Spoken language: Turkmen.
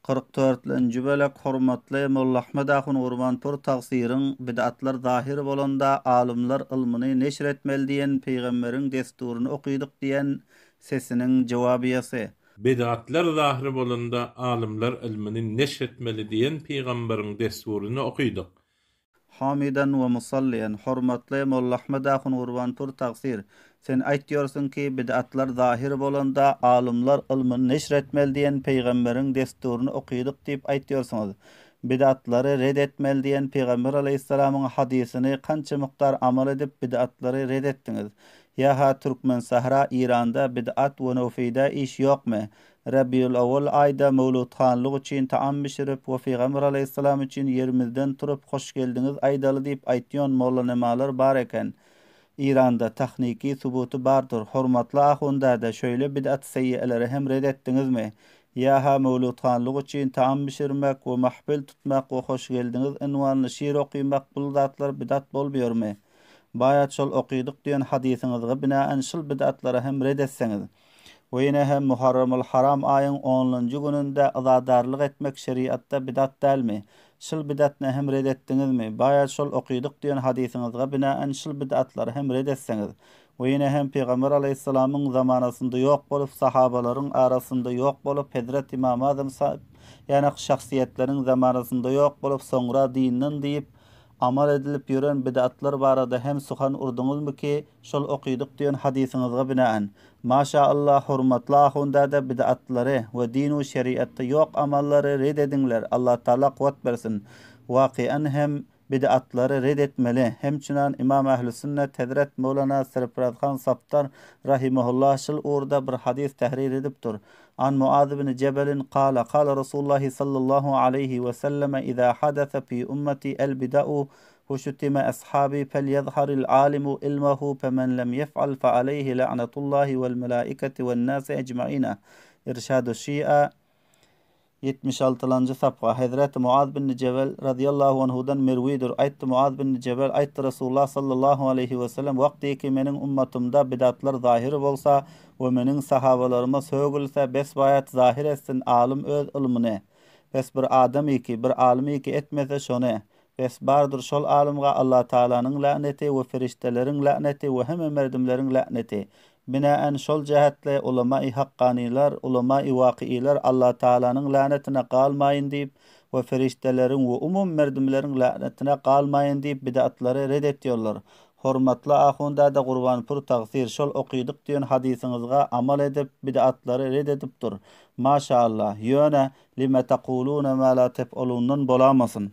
44-nji bölek hormatly Molla Ahmed Ahun Gurbanpur tagsiryň bid'atlar zahir bolanda alymlar ilmini neşr etmeli diýen peýgamberiň desturuny okuýdyk diýen sesiniň jogabyasy. Bid'atlar zahir bolanda alymlar ilmini neşr etmeli diýen peýgamberiň desturuny okuýdyk. Hamidan we musalliyan hormatly Molla Ahmed Ahun Gurbanpur tagsir. Sen aýtýarsyň ki bid'atlar zahir bolanda alymlar ilmini neşr etmeli diýen peýgamberiň desturuny okuýdyk diýip aýtýarsyňyz. Bid'atlary red etmeli diýen Peýgamber aleyhissalamyň hadisini kança mykdar amal edip bid'atlary red etdiňiz? Ýa-ha Türkmen Sahra Iranda bid'at we nofida iş ýokmy? Rabiul Awwal ayda mawludxanlyk üçin taam bişirip we Peýgamber aleyhissalam üçin yerimizden turup hoş geldiňiz aýdaly diýip aýtýan mollanemalar bar eken. İranda tahniki subutu bardır. Hormatly ahunda da şöyle bid'at seyyileri hem red etdiňizmi? Ýa-ha mawludxanlyk üçin taam bişirmek we mahfil tutmak we hoş geldiňiz unwanly şiir okuýmak bu zatlar bid'at bolýarmy? Baýat şol okuýdyk diýen hadisiňizge binaen şol bid'atlary hem red etseňiz. Weýne hem Muharramul Haram aýyň 10-njy gününde azadarlyk etmek şeriatda bid'at dälmi? Şol bid'atny hem red etdiňizmi? Baýat şol okuýdyk diýen hadisiňizge binaen şol bid'atlary hem red etseňiz. Weýne hem Peýgamber aleyhissalamyň zamanasynda ýok bolup, sahabalaryň arasynda ýok bolup, Hazrat İmam Azam ýani şahsiýetleriň zamanasynda ýok bolup, soňra dinden diýip amal edilip ýören bid'atlar barada hem suhan urduňuzmy ki şol okuýdyk diýen hadisiňizge binaen. Maşaallah hormatly ahunda da bid'atlary we din we şeriatda ýok amallary red ediňler. Allah taala quwat bersin. Waqian hem bid'atlary red etmeli. Hemçinan İmam Ähli Sünnet Hazrat Mevlana Serfrazxan Saptar rahimehullah şol orada bir hadis tahrir edipdir. An Muaz ibn Jebel'in qala Rasulullah sallallahu aleyhi ve sellem iza hadasa fi ummati el-bida'u وشتم أصحابي فليظهر العالم علمه فمن لم يفعل فعليه لعنة الله والملائكة والناس أجمعين. إرشاد الشيعة 76. صفحة. Hazrat Muaz bin Jebel radiyallahu anhudan merwidir. Aýtdy Muaz bin Jebel aýtdy Rasulullah sallallahu aleyhi ve sellem wagty ki meniň ummatymda bid'atlar zahir bolsa we meniň sahabalaryma sögülse bes baýat zahir etsin alim öz ilmini. Bes bir adam iki bir alimi iki etmese şone. Bes bardır şol alimga Allah Taalanyň laneti we feristeleriň laneti we hemme merdimleriň laneti. Binaen şol jehatle ulama-i haqqaniler, ulama-i waqiiler Allah Taalanyň lanetine galmaýyn diýip we feristeleriň we umum merdimleriň lanetine galmaýyn diýip bid'atlary red etýärler. Hormatly ahunda da Gurbanpur tagsir şol okuýdyk diýen hadisiňizge amal edip bid'atlary red edipdir. Maşallah. Ýöne lima taquluna ma la tef'alundan bolamasyn.